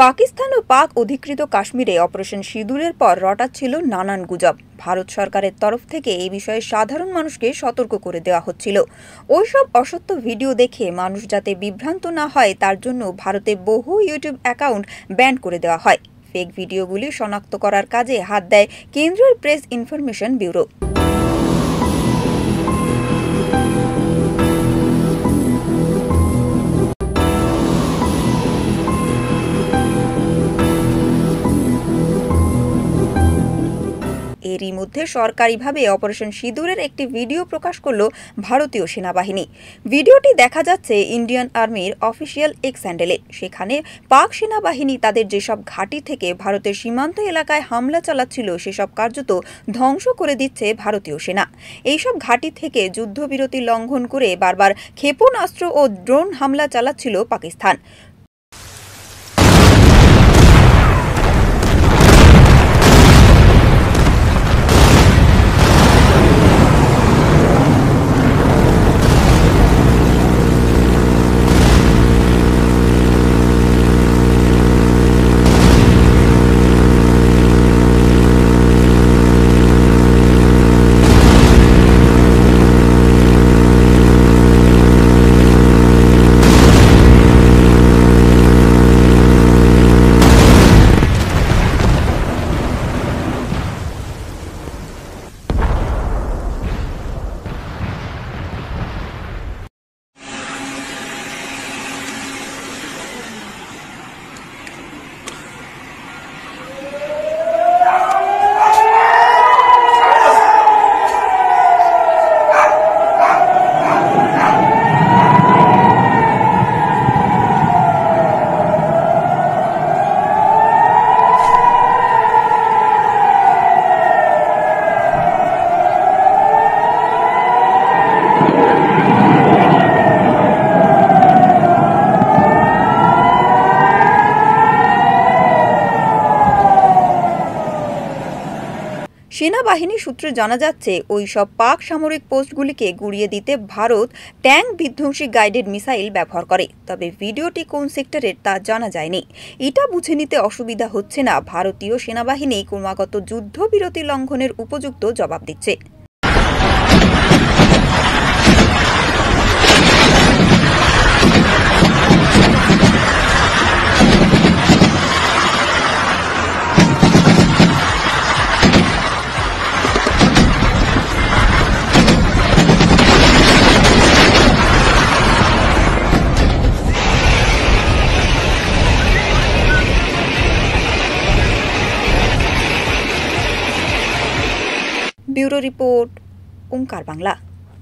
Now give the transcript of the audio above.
পাকিস্তান ও পাক অধিকৃত কাশ্মীরে অপারেশন সিঁদুরের পর রটাচ্ছিল নানান গুজব। ভারত সরকারের তরফ থেকে এই বিষয়ে সাধারণ মানুষকে সতর্ক করে দেওয়া হচ্ছিল। ওইসব অসত্য ভিডিও দেখে মানুষ যাতে বিভ্রান্ত না হয় তার জন্য ভারতে বহু ইউটিউব অ্যাকাউন্ট ব্যান করে দেওয়া হয়। ফেক ভিডিওগুলি শনাক্ত করার কাজে হাত দেয় কেন্দ্রীয় প্রেস ইনফরমেশন ব্যুরো। এরই মধ্যে সরকারিভাবে অপারেশন সিঁদুরের একটি ভিডিও প্রকাশ করল ভারতীয় সেনাবাহিনী। ভিডিওটি দেখা যাচ্ছে ইন্ডিয়ান আর্মির অফিসিয়াল এক্স হ্যান্ডেলে। সেখানে পাক সেনাবাহিনী তাদের যেসব ঘাঁটি থেকে ভারতের সীমান্ত এলাকায় হামলা চালাচ্ছিল সেসব কার্যত ধ্বংস করে দিচ্ছে ভারতীয় সেনা। এইসব ঘাঁটি থেকে যুদ্ধবিরতি লঙ্ঘন করে বারবার ক্ষেপণাস্ত্র ও ড্রোন হামলা চালাচ্ছিল পাকিস্তান। সেনাবাহিনী সূত্রে জানা যাচ্ছে, ওই সব পাক সামরিক পোস্টগুলিকে গুড়িয়ে দিতে ভারত ট্যাঙ্ক বিধ্বংসী গাইডেড মিসাইল ব্যবহার করে। তবে ভিডিওটি কোন সেক্টরের তা জানা যায়নি। এটা বুঝে নিতে অসুবিধা হচ্ছে না ভারতীয় সেনাবাহিনী ক্রমাগত যুদ্ধবিরতি লঙ্ঘনের উপযুক্ত জবাব দিচ্ছে। ব্যুরো রিপোর্ট, ওঙ্কার বাংলা।